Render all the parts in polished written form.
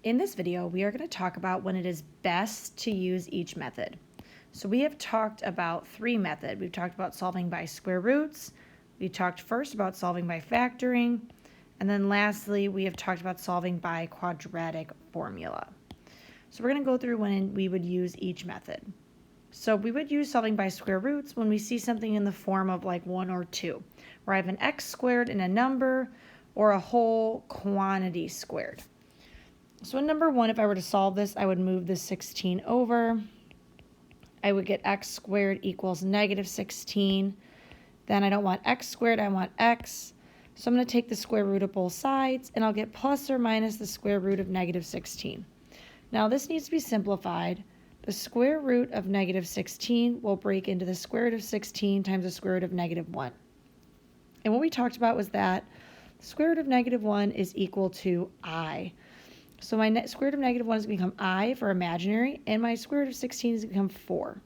In this video, we are going to talk about when it is best to use each method. So we have talked about three methods. We've talked about solving by square roots. We talked first about solving by factoring. And then lastly, we have talked about solving by quadratic formula. So we're going to go through when we would use each method. So we would use solving by square roots when we see something in the form of like 1 or 2, where I have an x squared in a number or a whole quantity squared. So in number 1, if I were to solve this, I would move the 16 over. I would get x squared equals negative 16. Then I don't want x squared, I want x. So I'm going to take the square root of both sides, and I'll get plus or minus the square root of negative 16. Now this needs to be simplified. The square root of negative 16 will break into the square root of 16 times the square root of negative 1. And what we talked about was that the square root of negative 1 is equal to I. So my square root of negative 1 is going to become I for imaginary, and my square root of 16 is going to become 4.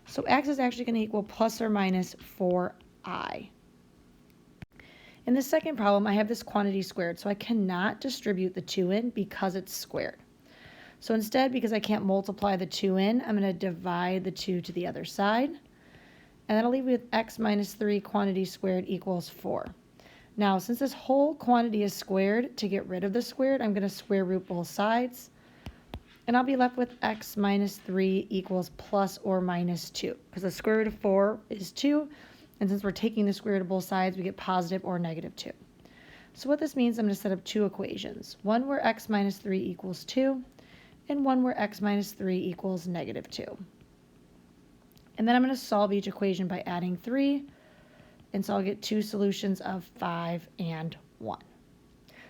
So x is actually going to equal plus or minus 4i. In the second problem, I have this quantity squared, so I cannot distribute the 2 in because it's squared. So instead, because I can't multiply the 2 in, I'm going to divide the 2 to the other side. And that'll leave me with x minus 3 quantity squared equals 4. Now, since this whole quantity is squared, to get rid of the squared, I'm going to square root both sides. And I'll be left with x minus 3 equals plus or minus 2, because the square root of 4 is 2. And since we're taking the square root of both sides, we get positive or negative 2. So what this means, I'm going to set up two equations. One where x minus 3 equals 2, and one where x minus 3 equals negative 2. And then I'm going to solve each equation by adding 3. And so I'll get two solutions of 5 and 1.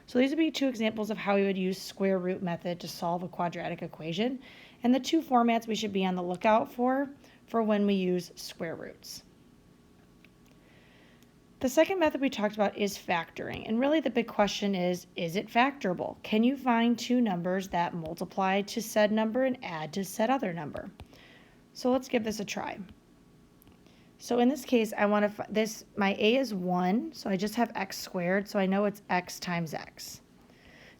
So these would be two examples of how we would use square root method to solve a quadratic equation, and the two formats we should be on the lookout for when we use square roots. The second method we talked about is factoring, and really the big question is it factorable? Can you find two numbers that multiply to said number and add to said other number? So let's give this a try. So in this case, I want to my a is 1, so I just have x squared, so I know it's x times x.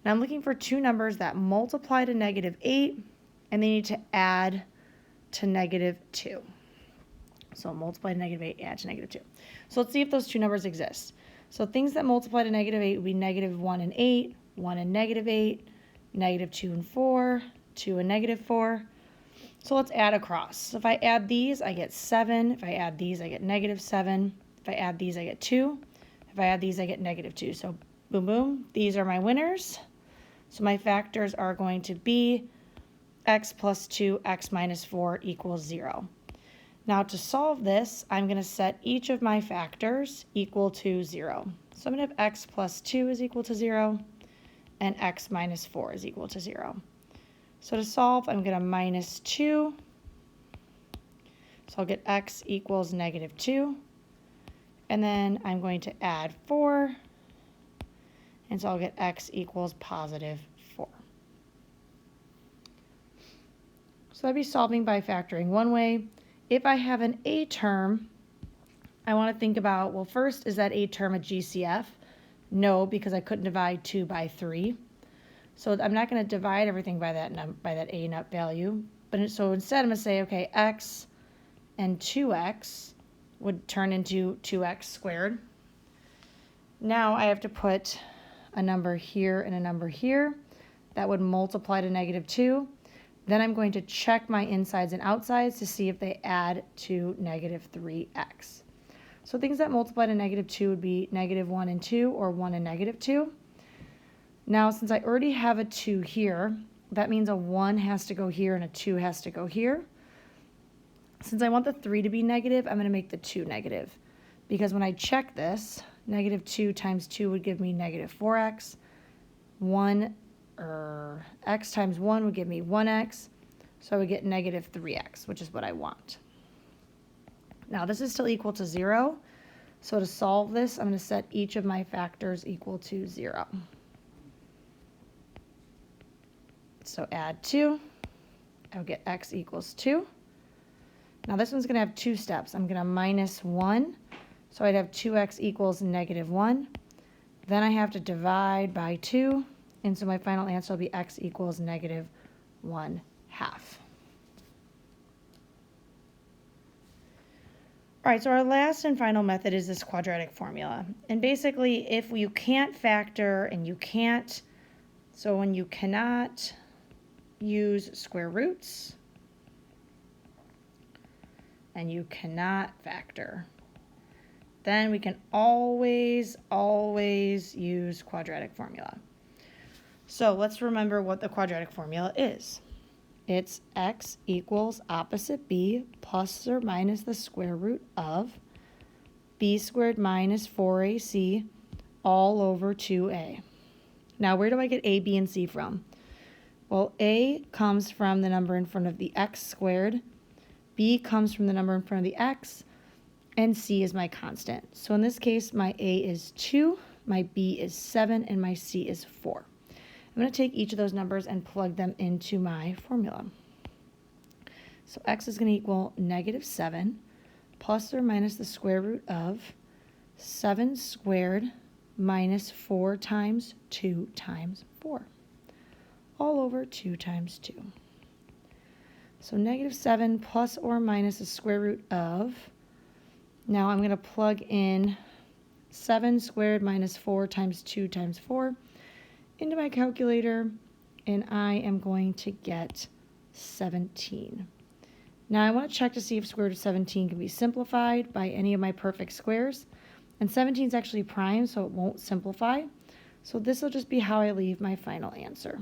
Now I'm looking for two numbers that multiply to negative 8, and they need to add to negative 2. So multiply to negative 8, add to negative 2. So let's see if those two numbers exist. So things that multiply to negative 8 would be negative 1 and 8, 1 and negative 8, negative 2 and 4, 2 and negative 4. So let's add across. So if I add these, I get 7. If I add these, I get negative 7. If I add these, I get 2. If I add these, I get negative 2. So boom, boom. These are my winners. So my factors are going to be x plus 2, x minus 4 equals 0. Now to solve this, I'm going to set each of my factors equal to 0. So I'm going to have x plus 2 is equal to 0, and x minus 4 is equal to 0. So to solve, I'm going to minus 2. So I'll get x equals negative 2. And then I'm going to add 4. And so I'll get x equals positive 4. So that'd be solving by factoring one way. If I have an a term, I want to think about, well, first, is that a term a GCF? No, because I couldn't divide 2 by 3. So I'm not going to divide everything by that a nut value. So instead, I'm going to say, okay, x and 2x would turn into 2x squared. Now I have to put a number here and a number here. That would multiply to negative 2. Then I'm going to check my insides and outsides to see if they add to negative 3x. So things that multiply to negative 2 would be negative 1 and 2, or 1 and negative 2. Now, since I already have a 2 here, that means a 1 has to go here and a 2 has to go here. Since I want the 3 to be negative, I'm going to make the 2 negative. Because when I check this, negative 2 times 2 would give me negative 4x. X times 1 would give me 1x. So I would get negative 3x, which is what I want. Now, this is still equal to 0. So to solve this, I'm going to set each of my factors equal to 0. So add 2, I'll get x equals 2. Now this one's going to have two steps. I'm going to minus 1, so I'd have 2x equals negative 1. Then I have to divide by 2, And so my final answer will be x equals negative 1/2. All right, so our last and final method is this quadratic formula. And basically, if you can't factor and you can't, so when you cannot use square roots and you cannot factor, then we can always use quadratic formula. So let's remember what the quadratic formula is. It's x equals opposite b plus or minus the square root of b squared minus 4ac all over 2a. Now, where do I get a, b, and c from? Well, a comes from the number in front of the x squared, b comes from the number in front of the x, and c is my constant. So in this case, my a is 2, my b is 7, and my c is 4. I'm going to take each of those numbers and plug them into my formula. So x is going to equal negative 7 plus or minus the square root of 7 squared minus 4 times 2 times 4, all over 2 times 2. So negative 7 plus or minus the square root of, now I'm going to plug in 7 squared minus 4 times 2 times 4 into my calculator, and I am going to get 17. Now I want to check to see if square root of 17 can be simplified by any of my perfect squares, and 17 is actually prime, so it won't simplify. So this will just be how I leave my final answer.